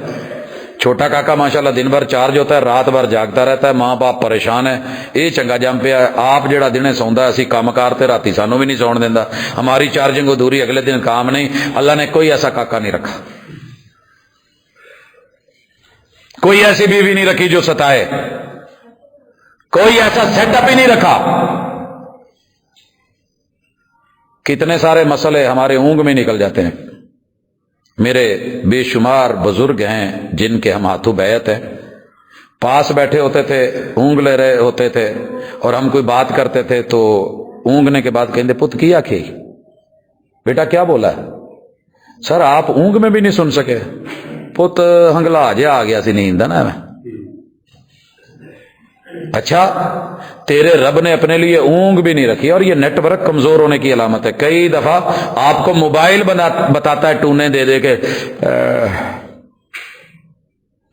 چھوٹا کاکا ماشاءاللہ دن بھر چارج ہوتا ہے، رات بھر جاگتا رہتا ہے، ماں باپ پریشان ہے، یہ چنگا جم پیا آپ جڑا دنے سوندا ہے، اسی کام کارتے راتی سانو بھی نہیں سون دیندا، ہماری چارجنگ ادھوری، اگلے دن کام نہیں۔ اللہ نے کوئی ایسا کاکا نہیں رکھا، کوئی ایسی بیوی نہیں رکھی جو ستائے، کوئی ایسا سیٹ اپ ہی نہیں رکھا۔ کتنے سارے مسئلے ہمارے اونگ میں نکل جاتے ہیں۔ میرے بے شمار بزرگ ہیں جن کے ہم ہاتھوں بیعت ہیں، پاس بیٹھے ہوتے تھے، اونگ لے رہے ہوتے تھے، اور ہم کوئی بات کرتے تھے تو اونگنے کے بعد کہتے پت کیا کھی بیٹا کیا بولا ہے؟ سر آپ اونگ میں بھی نہیں سن سکے، پت ہنگلا جا آ گیا سی نیند نا میں۔ اچھا تیرے رب نے اپنے لیے اونگ بھی نہیں رکھی، اور یہ نیٹ ورک کمزور ہونے کی علامت ہے۔ کئی دفعہ آپ کو موبائل بتاتا ہے ٹونے دے دے کے،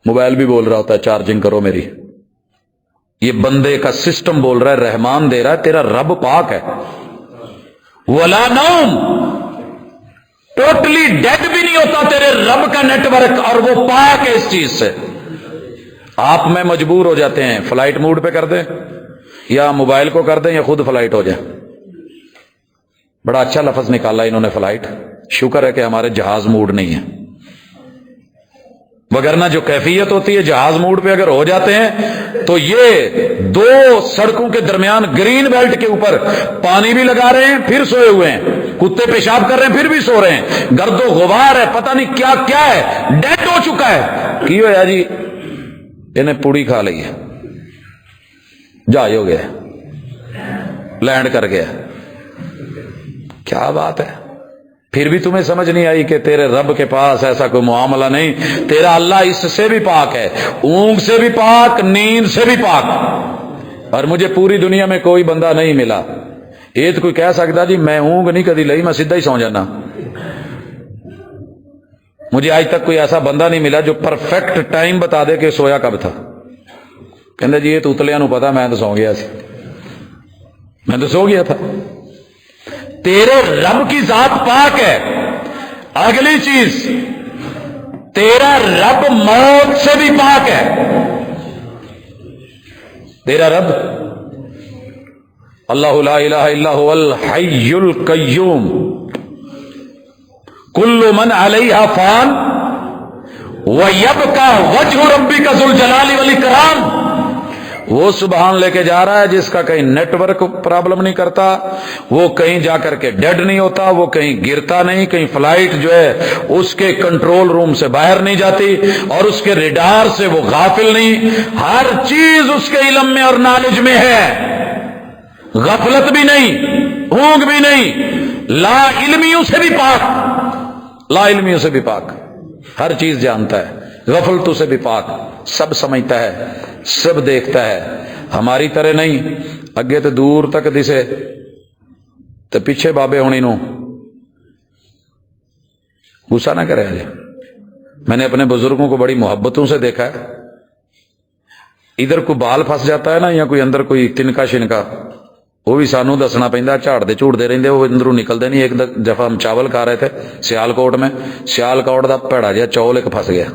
موبائل بھی بول رہا ہوتا ہے چارجنگ کرو میری، یہ بندے کا سسٹم بول رہا ہے، رحمان دے رہا ہے، تیرا رب پاک ہے۔ ولا نوم، ٹوٹلی ڈیڈ بھی نہیں ہوتا تیرے رب کا نیٹ ورک، اور وہ پاک ہے اس چیز سے۔ آپ میں مجبور ہو جاتے ہیں فلائٹ موڈ پہ کر دیں، یا موبائل کو کر دیں، یا خود فلائٹ ہو جائے۔ بڑا اچھا لفظ نکالا انہوں نے فلائٹ، شکر ہے کہ ہمارے جہاز موڈ نہیں ہے، وگرنہ جو کیفیت ہوتی ہے جہاز موڈ پہ اگر ہو جاتے ہیں تو یہ دو سڑکوں کے درمیان گرین بیلٹ کے اوپر پانی بھی لگا رہے ہیں، پھر سوئے ہوئے ہیں، کتے پیشاب کر رہے ہیں پھر بھی سو رہے ہیں، گرد و غبار ہے، پتہ نہیں کیا کیا ہے، ڈیڈ ہو چکا ہے۔ کی ہوا جی؟ انہیں پوڑی کھا لی ہے، جائے ہو گیا، لینڈ کر گیا۔ کیا بات ہے؟ پھر بھی تمہیں سمجھ نہیں آئی کہ تیرے رب کے پاس ایسا کوئی معاملہ نہیں، تیرا اللہ اس سے بھی پاک ہے، اونگ سے بھی پاک، نیند سے بھی پاک۔ اور مجھے پوری دنیا میں کوئی بندہ نہیں ملا یہ تو کوئی کہہ سکتا جی میں اونگ نہیں کدی لئی، میں سیدھا ہی سو جانا۔ مجھے آج تک کوئی ایسا بندہ نہیں ملا جو پرفیکٹ ٹائم بتا دے کہ سویا کب تھا۔ کہندے جی یہ تو اتلیاں نو پتا، میں تو سو گیا سی، میں تو سو گیا تھا۔ تیرے رب کی ذات پاک ہے۔ اگلی چیز، تیرا رب موت سے بھی پاک ہے۔ تیرا رب اللہ لا الہ الا هو الحی القیوم کل من علیہا فان ویبقى وجہ ربک ذو الجلال والاکرام۔ وہ سبحان لے کے جا رہا ہے جس کا کہیں نیٹ ورک پرابلم نہیں کرتا، وہ کہیں جا کر کے ڈیڈ نہیں ہوتا، وہ کہیں گرتا نہیں، کہیں فلائٹ جو ہے اس کے کنٹرول روم سے باہر نہیں جاتی، اور اس کے ریڈار سے وہ غافل نہیں، ہر چیز اس کے علم میں اور نالج میں ہے، غفلت بھی نہیں، اونگ بھی نہیں، لا علمیوں سے بھی پاک، لا علمیوں سے بھی پاک، ہر چیز جانتا ہے، غفلتوں سے بھی پاک، سب سمجھتا ہے، سب دیکھتا ہے۔ ہماری طرح نہیں، اگے تو دور تک دسے تو پیچھے بابے ہونی نو غصہ نہ کرے۔ جی میں نے اپنے بزرگوں کو بڑی محبتوں سے دیکھا ہے، ادھر کوئی بال پھنس جاتا ہے نا، یا کوئی اندر کوئی تنکا شنکا، وہ بھی سانو دسنا پہندا، جھاڑ دے جھوڑ دے رہندے، وہ اندروں نکلدے نہیں۔ ایک دفعہ ہم چاول کھا رہے تھے سیال کوٹ میں، سیال کوٹ دا پیڑا جہا چول ایک پھنس گیا،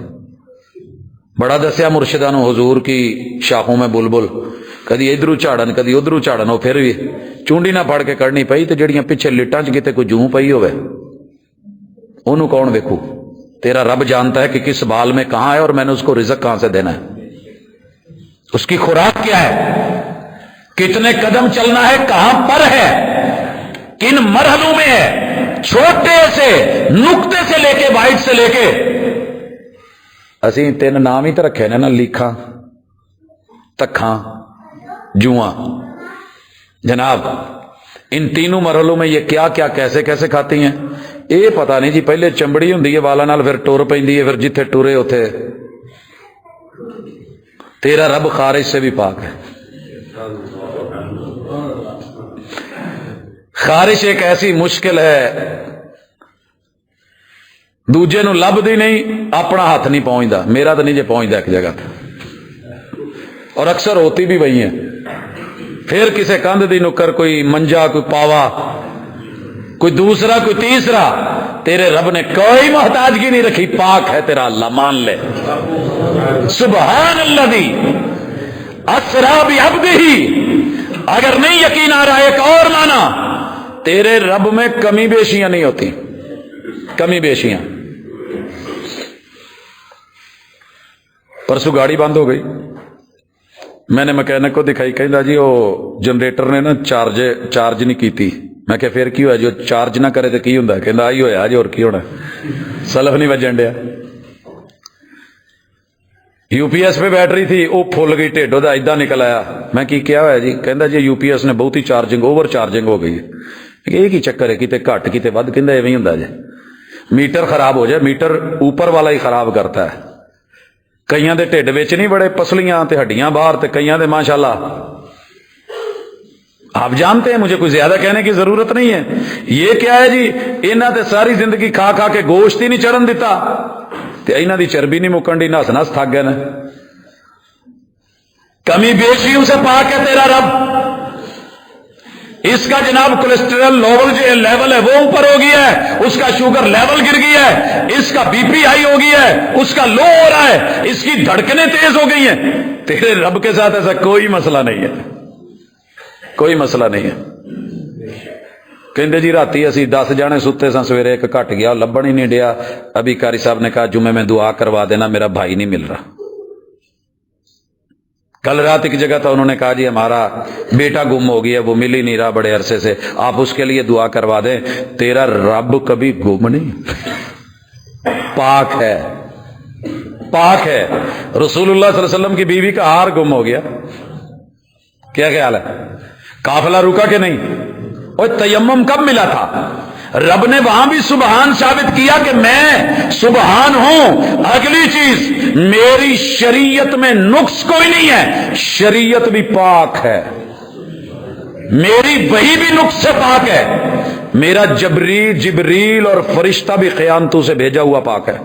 بڑا دسیا مرشداں نو حضور کی شاخوں میں بلبل، کدی ادھروں جھاڑن کدی ادھروں جھاڑن، وہ پھر بھی چونڈی نہ پھڑ کے کڑنی پئی، تے جڑیاں پیچھے لٹاں چ کتے کوئی جوں پئی ہوئے اونوں کون ویکھو؟ تیرا رب جانتا ہے کہ کس بال میں کہاں ہے، اور میں نے اس کو رزق کہاں سے دینا ہے، اس کی خوراک کیا ہے، کتنے قدم چلنا ہے، کہاں پر ہے، کن مرحلوں میں ہے، چھوٹے سے نقطے سے لے کے وائٹ سے لے کے اسی تین نام ہی تو رکھے نے نا، لیکھاں، تکھاں، جواں۔ جناب ان تینوں مرحلوں میں یہ کیا کیا کیسے کیسے کھاتی ہیں یہ پتہ نہیں جی۔ پہلے چمڑی ہوندی ہے والا نال، پھر ٹر پیندی ہے، پھر جتھے ٹرے اوتھے تیرا رب خارج سے بھی پاک ہے. خارش ایک ایسی مشکل ہے دوجے نو لبدی نہیں، اپنا ہاتھ نہیں پہنچتا. میرا تو نہیں جے پہنچتا ایک جگہ تے، اور اکثر ہوتی بھی وہی ہیں. پھر کسے کندھ دی نکر، کوئی منجا، کوئی پاوا، کوئی دوسرا، کوئی تیسرا. تیرے رب نے کوئی محتاجگی نہیں رکھی، پاک ہے تیرا اللہ، مان لے. سبحان الذی اسری بعبدہ. اگر نہیں یقین آ رہا ایک اور مانا، تیرے رب میں کمی بیشیاں نہیں ہوتی، کمی بیشیاں. پرسوں گاڑی بند ہو گئی، میں نے مکینک کو دکھائی، کہندا جی وہ جنریٹر نے نا چارج نہیں کیتی. میں کہ پھر کی ہوا، جو چارج نہ کرے تو کی ہوندا؟ کہندا آئی ہویا جی، اور کی ہونا، سلف نہیں وجن ڈیا. یو پی ایس پہ بیٹری تھی، وہ پھول گئی، ٹھڈو دا ایدا نکل آیا. میں کی کیا ہوا جی؟ کہندا جی یو پی ایس نے بہت ہی چارجنگ، اوور چارجنگ ہو گئی ہے. یہ کی چکر ہے، کتے گھٹ کتے ود؟ کہندا ایویں ہوندا جی، میٹر خراب ہو جائے، میٹر اوپر والا ہی خراب کرتا ہے. کئیاں دے ٹھڈ وچ نہیں بڑے پسلیاں تے ہڈیاں باہر، تے کئیاں دے ماشاءاللہ. آپ جانتے ہیں، مجھے کوئی زیادہ کہنے کی ضرورت نہیں ہے. یہ کیا ہے جی؟ انہاں تے ساری زندگی کھا کھا کے گوشت ہی نہیں چڑھن دیتا، تے انہاں دی چربی نہیں مکن دی، نس نس تھک گئے نا. کمی بیشیوں سے پاک ہے تیرا رب. اس کا جناب کولیسٹرول لیول ہے وہ اوپر ہو گیا ہے، اس کا شوگر لیول گر گیا ہے، اس کا بی پی ہائی ہو گیا ہے، اس کا لو ہو رہا ہے، اس کی دھڑکنیں تیز ہو گئی ہیں. تیرے رب کے ساتھ ایسا کوئی مسئلہ نہیں ہے، کوئی مسئلہ نہیں ہے. کہندے جی راتی اسی 10 جانے ستے سن، سویرے ایک گھٹ گیا، لبن ہی نہیں ڈیا. ابھی قاری صاحب نے کہا جمعے میں دعا کروا دینا، میرا بھائی نہیں مل رہا. کل رات ایک جگہ تھا، انہوں نے کہا جی ہمارا بیٹا گم ہو گیا، وہ مل ہی نہیں رہا بڑے عرصے سے، آپ اس کے لیے دعا کروا دیں. تیرا رب کبھی گم نہیں، پاک ہے، پاک ہے. رسول اللہ صلی اللہ علیہ وسلم کی بیوی کا ہار گم ہو گیا، کیا خیال ہے؟ قافلہ رکا کہ نہیں؟ اور تیمم کب ملا تھا؟ رب نے وہاں بھی سبحان ثابت کیا کہ میں سبحان ہوں. اگلی چیز، میری شریعت میں نقص کوئی نہیں ہے، شریعت بھی پاک ہے، میری وحی بھی نقص سے پاک ہے، میرا جبریل اور فرشتہ بھی خیانتوں سے بھیجا ہوا پاک ہے،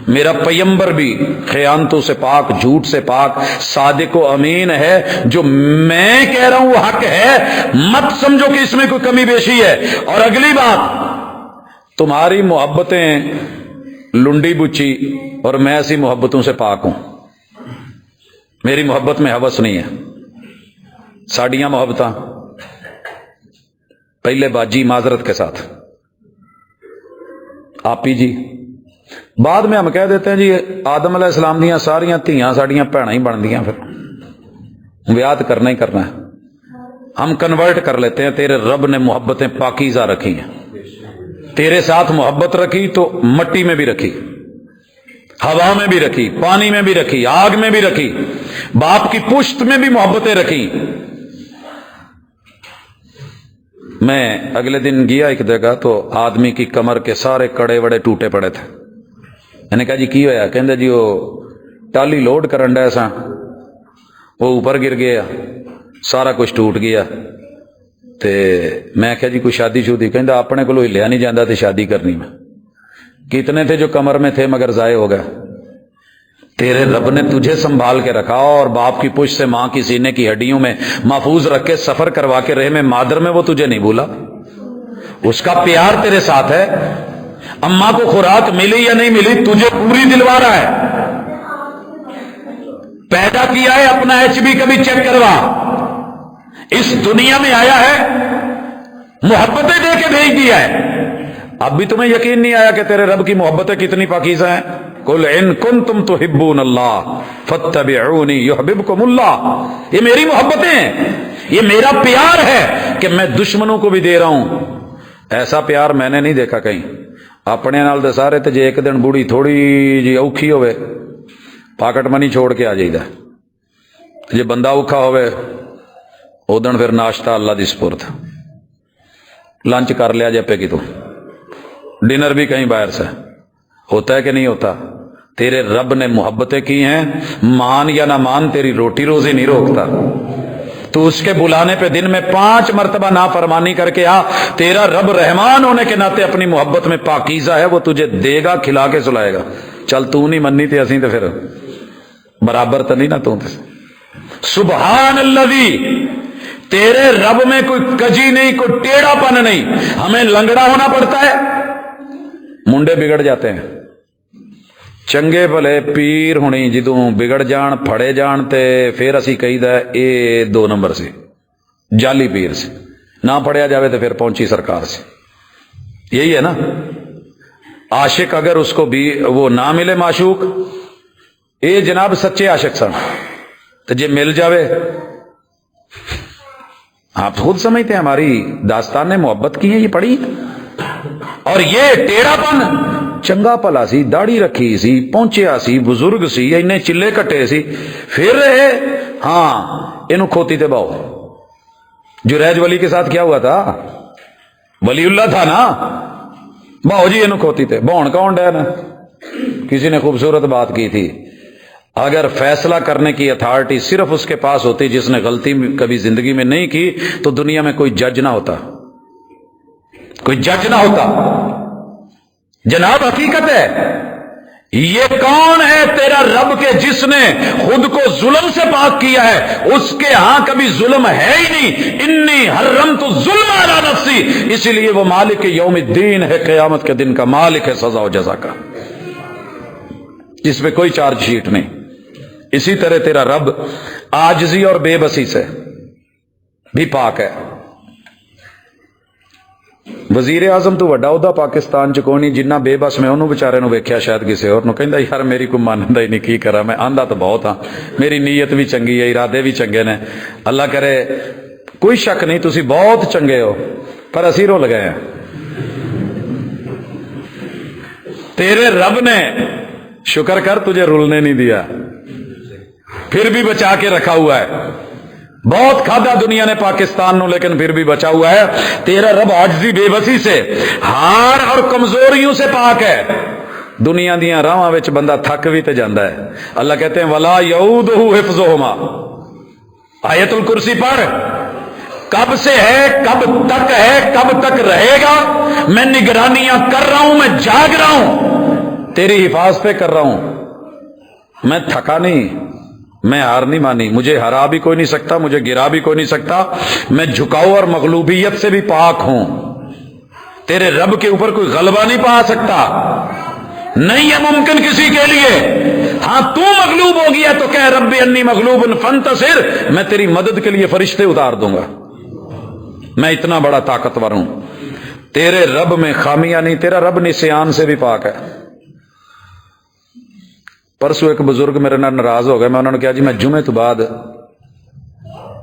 میرا پیمبر بھی خیانتوں سے پاک، جھوٹ سے پاک، صادق و امین ہے. جو میں کہہ رہا ہوں وہ حق ہے، مت سمجھو کہ اس میں کوئی کمی بیشی ہے. اور اگلی بات، تمہاری محبتیں لنڈی بچی اور میں ایسی محبتوں سے پاک ہوں. میری محبت میں ہوس نہیں ہے. ساڈیاں محبتاں پہلے باجی معذرت کے ساتھ آپی جی، بعد میں ہم کہہ دیتے ہیں جی آدم علیہ السلام دیاں ساریاں دھیاں ساڈیاں بھیناں ہی بن دیاں، پھر بیعت کرنا ہی کرنا ہے. ہم کنورٹ کر لیتے ہیں. تیرے رب نے محبتیں پاکیزہ رکھی ہیں، تیرے ساتھ محبت رکھی تو مٹی میں بھی رکھی، ہوا میں بھی رکھی، پانی میں بھی رکھی، آگ میں بھی رکھی، باپ کی پشت میں بھی محبتیں رکھی. میں اگلے دن گیا ایک جگہ تو آدمی کی کمر کے سارے کڑے وڑے ٹوٹے پڑے تھے. میں نے کہا جی کی ہویا؟ کہندے جی وہ ٹالی لوڈ کرن ڈے سا، وہ اوپر گر گیا، سارا کچھ ٹوٹ گیا. تے میں کہا جی کوئی شادی شودی؟ کہندا اپنے کو ہلیا نہیں جاندہ تے شادی کرنی میں. کتنے تھے جو کمر میں تھے مگر ضائع ہو گئے. تیرے رب نے تجھے سنبھال کے رکھا اور باپ کی پشت سے ماں کی سینے کی ہڈیوں میں محفوظ رکھ کے سفر کروا کے رحم مادر میں وہ تجھے نہیں بھولا. اس کا پیار تیرے ساتھ ہے. اماں کو خوراک ملی یا نہیں ملی تجھے پوری دلوا رہا ہے. پیدا کیا ہے اپنا ایچ بی کبھی چیک کروا. اس دنیا میں آیا ہے محبتیں دے کے بھیج دیا ہے. اب بھی تمہیں یقین نہیں آیا کہ تیرے رب کی محبتیں کتنی پاکیزہ ہیں؟ قل ان کنتم تحبون اللہ فاتبعونی یحببکم اللہ. یہ میری محبتیں ہیں، یہ میرا پیار ہے کہ میں دشمنوں کو بھی دے رہا ہوں. ایسا پیار میں نے نہیں دیکھا کہیں. اپنے نال دے سارے تے جے ایک دن بوڑھی تھوڑی جی اوکھی ہوئے پاکٹ منی چھوڑ کے آ جائیدا. جے بندہ اوکھا ہوئے ادن پھر ناشتہ اللہ دی سپرد، لنچ کر لیا جے پہ کی تو ڈنر بھی کہیں باہر سے ہوتا ہے کہ نہیں ہوتا. تیرے رب نے محبتیں کی ہیں، مان یا نہ مان تیری روٹی روزی نہیں روکتا. تو اس کے بلانے پہ دن میں 5 مرتبہ نافرمانی کر کے آ. تیرا رب رحمان ہونے کے ناطے اپنی محبت میں پاکیزہ ہے، وہ تجھے دے گا، کھلا کے سلائے گا. چل تو نہیں مننی تھی اسی تو پھر برابر تو نہیں نا تو. سبحان الذی، تیرے رب میں کوئی کجی نہیں، کوئی ٹیڑھا پن نہیں. ہمیں لنگڑا ہونا پڑتا ہے، منڈے بگڑ جاتے ہیں. چنگے بھلے پیر ہونی جدوں بگڑ جان پھڑے جان تے پھر اسی کہی دا اے 2 نمبر سے جعلی پیر سے، نہ پڑھیا جاوے تو پھر پہنچی سرکار سے. یہی ہے نا. عاشق اگر اس کو بھی وہ نہ ملے معشوق، اے جناب سچے عاشق سن، تو جے مل جاوے، آپ خود سمجھتے ہیں ہماری داستان نے محبت کی ہے، یہ پڑھی. اور یہ ٹیڑھا پن، چنگا پلا سی، داڑھی رکھی سی، پہنچیا سی، بزرگ سی، انہیں چلے کٹے سی، پھر رہے ہاں انہوں کھوتی تے باؤ. جریج ولی کے ساتھ کیا ہوا تھا؟ ولی اللہ تھا نا، باؤ جی انہوں کھوتی تے بون کون ڈے نا. کسی نے خوبصورت بات کی تھی، اگر فیصلہ کرنے کی اتھارٹی صرف اس کے پاس ہوتی جس نے غلطی کبھی زندگی میں نہیں کی، تو دنیا میں کوئی جج نہ ہوتا، کوئی جج نہ ہوتا. جناب حقیقت ہے. یہ کون ہے تیرا رب کے جس نے خود کو ظلم سے پاک کیا ہے؟ اس کے ہاں کبھی ظلم ہے ہی نہیں. انی حرمت الظلم علی نفسی، اسی لیے وہ مالک یوم الدین ہے، قیامت کے دن کا مالک ہے، سزا و جزا کا. اس پہ کوئی چارج شیٹ نہیں. اسی طرح تیرا رب عاجزی اور بے بسی سے بھی پاک ہے. وزیر اعظم تو وڈا عہدہ پاکستان چ کوئی نہیں، جنہ بے بس میں انہوں بیچارے نو ویکھیا شاید کسی اور نو کہندا یار میری کوئی ماندا ہی نہیں، کی کرا میں، آندا تو بہت ہاں، میری نیت بھی چنگی ہے، ارادے بھی چنگے نے، اللہ کرے. کوئی شک نہیں تسی بہت چنگے ہو، پر اسی رول گئے ہیں. تیرے رب نے شکر کر تجھے رولنے نہیں دیا، پھر بھی بچا کے رکھا ہوا ہے. بہت کھادا دنیا نے پاکستان نو، لیکن پھر بھی بچا ہوا ہے. تیرا رب عاجزی بے بسی سے، ہار اور کمزوریوں سے پاک ہے. دنیا دیاں راواں وچ بندہ تھک بھی تے جاندا ہے. اللہ کہتے ہیں ولا یعودہ حفظہما. آیت الکرسی پڑھ. کب سے ہے، کب تک ہے، کب تک رہے گا؟ میں نگرانیاں کر رہا ہوں، میں جاگ رہا ہوں، تیری حفاظتیں کر رہا ہوں. میں تھکا نہیں، میں ہار نہیں مانی. مجھے ہرا بھی کوئی نہیں سکتا، مجھے گرا بھی کوئی نہیں سکتا. میں جھکاؤ اور مغلوبیت سے بھی پاک ہوں. تیرے رب کے اوپر کوئی غلبہ نہیں پا سکتا، نہیں ہے ممکن کسی کے لیے. ہاں تو مغلوب ہو گیا تو کہہ رب انی مغلوب فانتصر، میں تیری مدد کے لیے فرشتے اتار دوں گا. میں اتنا بڑا طاقتور ہوں. تیرے رب میں خامیاں نہیں. تیرا رب نسیان سے بھی پاک ہے. پرسوں ایک بزرگ میرے نال ناراض ہو گئے. میں انہوں نے کہا جی میں جمعے تو بعد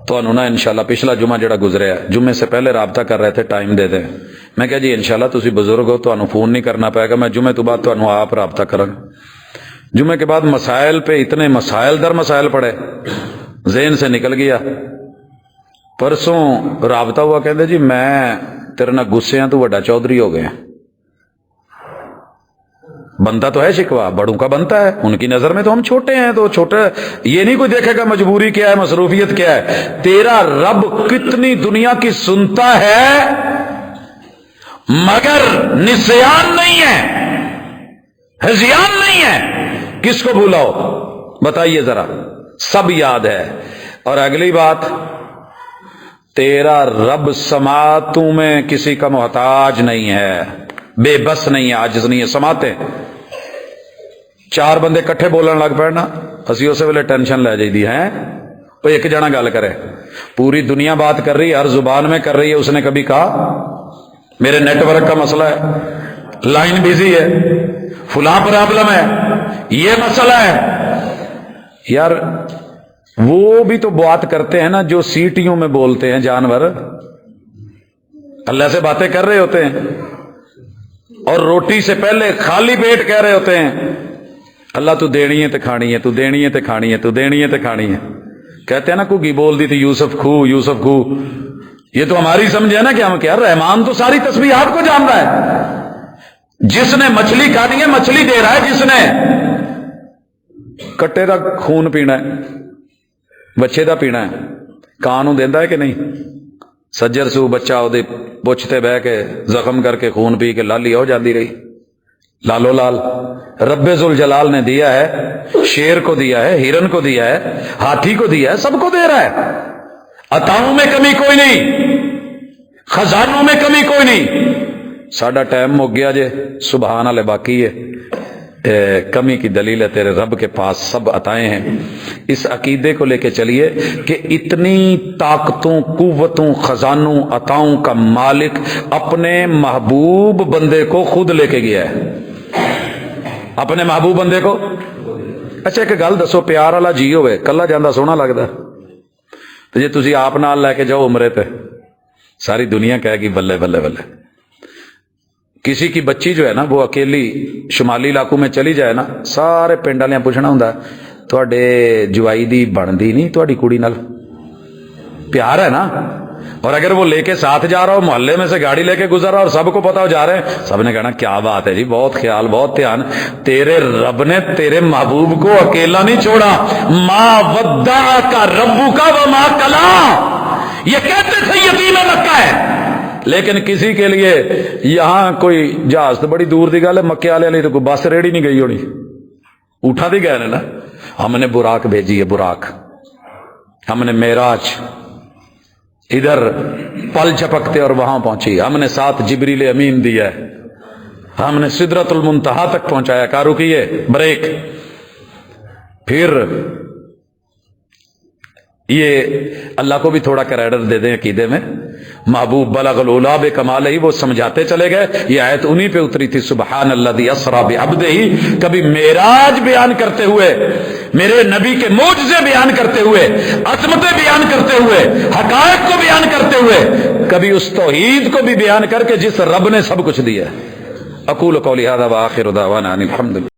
تانوں نا انشاءاللہ پچھلا جمعہ جڑا گزریا ہے جمعے سے پہلے رابطہ کر رہے تھے، ٹائم دے دیں. میں کہا جی انشاءاللہ تسی بزرگ ہو، تانوں فون نہیں کرنا پائے گا، میں جمعے تو بعد تانوں آپ رابطہ کراں. جمعے کے بعد مسائل پہ اتنے مسائل در مسائل پڑے، ذہن سے نکل گیا. پرسوں رابطہ ہوا، کہندے جی میں تیرے نال غصے ہاں، تو وڈا چودھری ہو گئے. بنتا تو ہے شکوا، بڑوں کا بنتا ہے، ان کی نظر میں تو ہم چھوٹے ہیں، تو چھوٹے یہ نہیں کوئی دیکھے گا مجبوری کیا ہے، مصروفیت کیا ہے. تیرا رب کتنی دنیا کی سنتا ہے مگر نسیان نہیں ہے، ہذیان نہیں ہے. کس کو بھولاؤ بتائیے ذرا، سب یاد ہے. اور اگلی بات، تیرا رب سماعتوں میں کسی کا محتاج نہیں ہے، بے بس نہیں ہے، عاجز نہیں ہے. سماتے 4 بندے کٹھے بولن لگ پڑنا، اسی اسے ویلے ٹینشن لے جائی دی ہے. وہ ایک جنا گل کرے، پوری دنیا بات کر رہی ہے، ہر زبان میں کر رہی ہے. اس نے کبھی کہا میرے نیٹ ورک کا مسئلہ ہے، لائن بزی ہے، فلاں پرابلم ہے، یہ مسئلہ ہے. یار وہ بھی تو بات کرتے ہیں نا جو سیٹیوں میں بولتے ہیں جانور. اللہ سے باتیں کر رہے ہوتے ہیں اور روٹی سے پہلے خالی پیٹ کہہ رہے ہوتے ہیں اللہ تو دینی ہے تے کھانی ہے، تو دینی ہے تے کھانی ہے، تو دینی ہے تے کھانی ہے. کہتے ہیں نا کوئی بول دی تھی یوسف خو یوسف خو. یہ تو ہماری سمجھ ہے نا کہ ہم کیا، رحمان تو ساری تسبیحات کو جان رہا ہے. جس نے مچھلی کھانی ہے مچھلی دے رہا ہے، جس نے کٹے دا خون پینا ہے، بچے دا پینا ہے، کان نوں دیندا ہے کہ نہیں؟ سجر سو بچہ وہ پچھ تے بہ کے زخم کر کے خون پی کے لالی ہو جاتی رہی، لالو لال۔ رب ذوالجلال نے دیا ہے، شیر کو دیا ہے، ہرن کو دیا ہے، ہاتھی کو دیا ہے، سب کو دے رہا ہے، عطاؤں میں کمی کوئی نہیں، خزانوں میں کمی کوئی نہیں۔ ساڈا ٹائم مک گیا جے، سبحان اللہ باقی ہے، کمی کی دلیل ہے تیرے رب کے پاس سب عطائیں ہیں۔ اس عقیدے کو لے کے چلیے کہ اتنی طاقتوں، قوتوں، خزانوں، عطاؤں کا مالک اپنے محبوب بندے کو خود لے کے گیا ہے، اپنے محبوب بندے کو۔ اچھا ایک گل دسو، پیار والا جی ہوئے کلا جانا سونا لگتا تو جی تسی آپ نال لے کے جاؤ عمرے پہ، ساری دنیا کہے گی بلے بلے بلے۔ کسی کی بچی جو ہے نا وہ اکیلی شمالی علاقوں میں چلی جائے نا، سارے پنڈ والے پوچھنا ہوں تواڈے جوائی دی بنتی نہیں تواڈی کڑی نال؟ پیار ہے نا۔ اور اگر وہ لے کے ساتھ جا رہا ہو، محلے میں سے گاڑی لے کے گزر رہا اور سب کو پتا ہو جا رہے ہیں، سب نے کہنا کیا بات ہے جی، بہت خیال، بہت دھیان۔ تیرے رب نے تیرے محبوب کو اکیلا نہیں چھوڑا، ما ودعک ربک وما قلی، یہ کہتے تھے یتیم مکہ ہے، لیکن کسی کے لیے یہاں کوئی جہاز تو بڑی دور دی گل ہے، مکے والے لیے تو کوئی بس ریڑی نہیں گئی ہونی، اٹھا دی گئے نا۔ ہم نے براق بھیجی ہے، براق، ہم نے معراج ادھر پل جھپکتے اور وہاں پہنچی، ہم نے ساتھ جبریل امین دیا ہے، ہم نے سدرۃ المنتہا تک پہنچایا۔ کیا رکیے بریک۔ پھر یہ اللہ کو بھی تھوڑا کریڈٹ دے دیں عقیدے میں، محبوب بلغ العلا بکمالہ، وہ سمجھاتے چلے گئے۔ یہ آیت انہی پہ اتری تھی، سبحان الذی اسری بعبدہ، کبھی معراج بیان کرتے ہوئے، میرے نبی کے معجزے بیان کرتے ہوئے، عظمتیں بیان کرتے ہوئے، حقائق کو بیان کرتے ہوئے، کبھی اس توحید کو بھی بیان کر کے جس رب نے سب کچھ دیا۔ اقول قولی ھذا وآخر دعوانا ان الحمد للہ۔